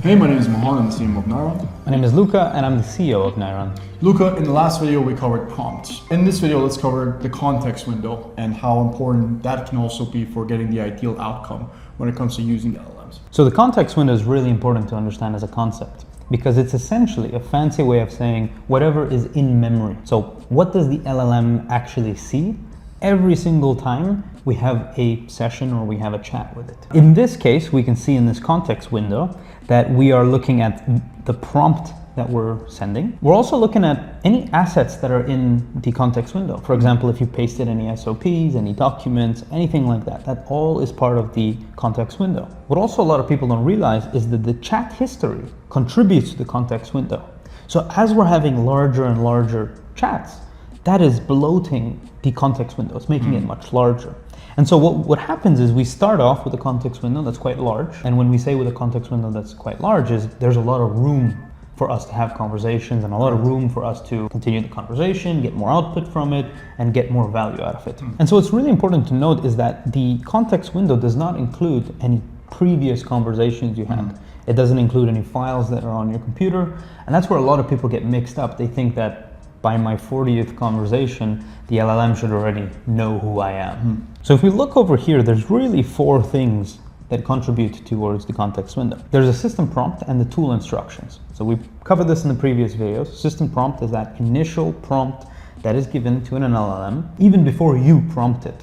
Hey, my name is Mohan, I'm the CEO of Nairon. My name is Luca, and I'm the CEO of Nairon. Luca, in the last video we covered prompts. In this video, let's cover the context window and how important that can also be for getting the ideal outcome when it comes to using LLMs. So the context window is really important to understand as a concept because it's essentially a fancy way of saying whatever is in memory. So what does the LLM actually see every single time we have a session or we have a chat with it? In this case, we can see in this context window that we are looking at the prompt that we're sending. We're also looking at any assets that are in the context window. For example, if you pasted any SOPs, any documents, anything like that, that all is part of the context window. What also a lot of people don't realize is that the chat history contributes to the context window. So as we're having larger and larger chats, that is bloating the context window. It's making it much larger. And so what happens is we start off with a context window that's quite large. And when we say with a context window that's quite large is there's a lot of room for us to have conversations and a lot of room for us to continue the conversation, get more output from it, and get more value out of it. And so what's really important to note is that the context window does not include any previous conversations you had. It doesn't include any files that are on your computer. And that's where a lot of people get mixed up. They think that by my 40th conversation, the LLM should already know who I am. So if we look over here, there's really four things that contribute towards the context window. There's a system prompt and the tool instructions. So we covered this in the previous videos. System prompt is that initial prompt that is given to an LLM even before you prompt it.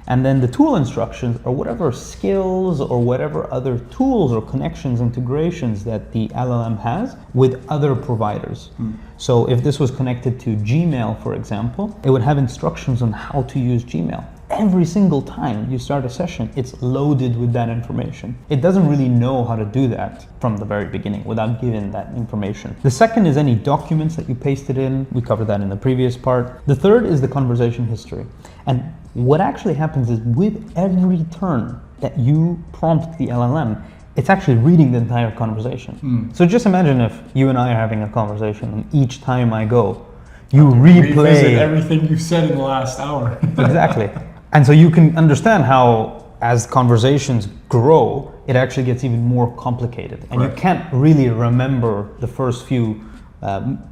And then the tool instructions are whatever skills or whatever other tools or connections, integrations that the LLM has with other providers. So if this was connected to Gmail, for example, it would have instructions on how to use Gmail. Every single time you start a session, it's loaded with that information. It doesn't really know how to do that from the very beginning without giving that information. The second is any documents that you pasted in. We covered that in the previous part. The third is the conversation history. And what actually happens is with every turn that you prompt the LLM, it's actually reading the entire conversation. So just imagine if you and I are having a conversation and each time I go, you replay everything you said in the last hour. Exactly. And so you can understand how as conversations grow, it actually gets even more complicated. And you can't really remember the first few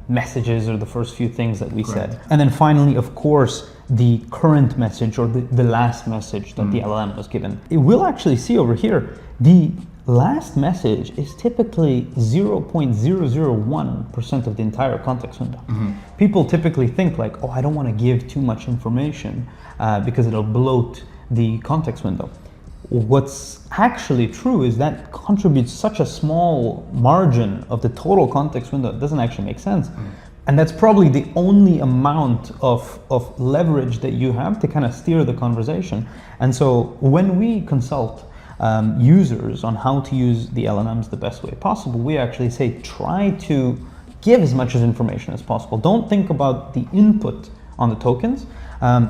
messages or the first few things that we said. And then finally, of course, the current message or the last message that the LLM was given. It will actually see over here, the last message is typically 0.001% of the entire context window. People typically think like, oh, I don't want to give too much information because it'll bloat the context window. What's actually true is that contributes such a small margin of the total context window, it doesn't actually make sense. And that's probably the only amount of leverage that you have to kind of steer the conversation. And so when we consult users on how to use the LLMs the best way possible, we actually say try to give as much as information as possible. Don't think about the input on the tokens,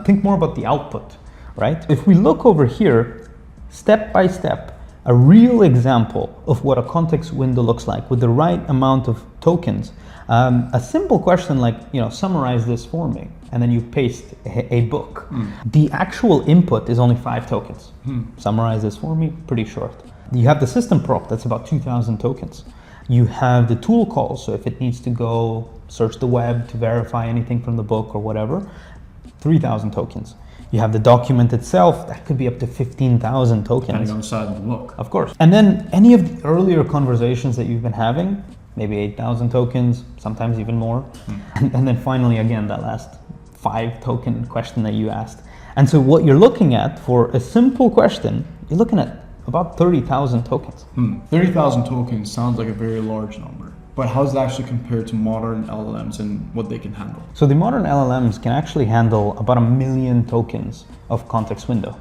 think more about the output, right? If we look over here, step by step, a real example of what a context window looks like with the right amount of tokens, a simple question like, summarize this for me, and then you paste a book. The actual input is only 5 tokens. Summarize this for me, pretty short. You have the system prompt, that's about 2,000 tokens. You have the tool calls, so if it needs to go search the web to verify anything from the book or whatever, 3,000 tokens. You have the document itself, that could be up to 15,000 tokens. Depending on the size of the book. Of course. And then any of the earlier conversations that you've been having, maybe 8,000 tokens, sometimes even more. And then finally, again, that last 5 token question that you asked. And so what you're looking at for a simple question, you're looking at about 30,000 tokens. 30,000 tokens sounds like a very large number. But how does that actually compare to modern LLMs and what they can handle? So the modern LLMs can actually handle about 1 million tokens of context window.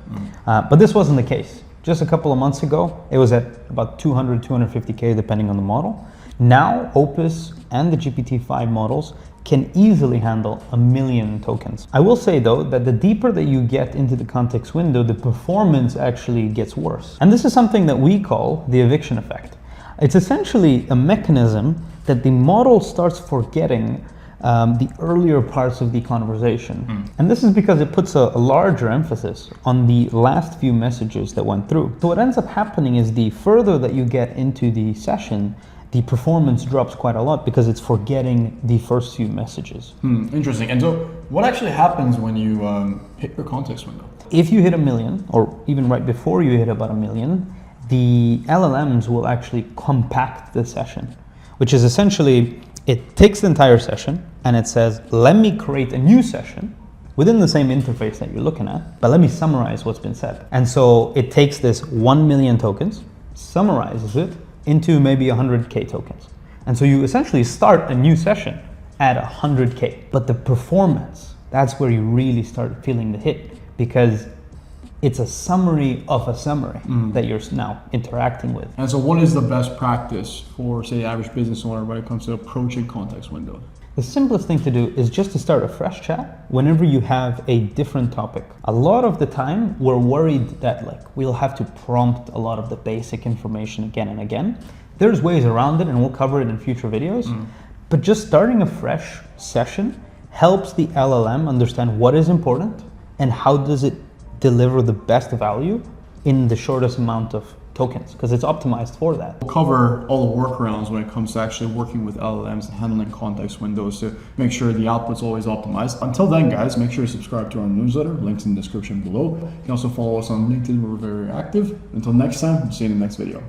But this wasn't the case. Just a couple of months ago, it was at about 200, 250K depending on the model. Now, Opus and the GPT-5 models can easily handle 1 million tokens. I will say though that the deeper that you get into the context window, the performance actually gets worse. And this is something that we call the eviction effect. It's essentially a mechanism that the model starts forgetting the earlier parts of the conversation. And this is because it puts a larger emphasis on the last few messages that went through. So what ends up happening is the further that you get into the session, the performance drops quite a lot because it's forgetting the first few messages. Interesting. And so what actually happens when you hit your context window? If you hit 1 million, or even right before you hit about 1 million, the LLMs will actually compact the session, which is essentially, it takes the entire session and it says, let me create a new session within the same interface that you're looking at, but let me summarize what's been said. And so it takes this 1 million tokens, summarizes it into maybe 100K tokens. And so you essentially start a new session at 100K. But the performance, that's where you really start feeling the hit, because it's a summary of a summary that you're now interacting with. And so what is the best practice for, say, the average business owner when it comes to approaching context windows? The simplest thing to do is just to start a fresh chat whenever you have a different topic. A lot of the time, we're worried that we'll have to prompt a lot of the basic information again and again. There's ways around it, and we'll cover it in future videos. But just starting a fresh session helps the LLM understand what is important and how does it deliver the best value in the shortest amount of tokens, because it's optimized for that. We'll cover all the workarounds when it comes to actually working with LLMs and handling context windows to make sure the output's always optimized. Until then, guys, make sure you subscribe to our newsletter. Links in the description below. You can also follow us on LinkedIn, where we're very active. Until next time, we'll see you in the next video.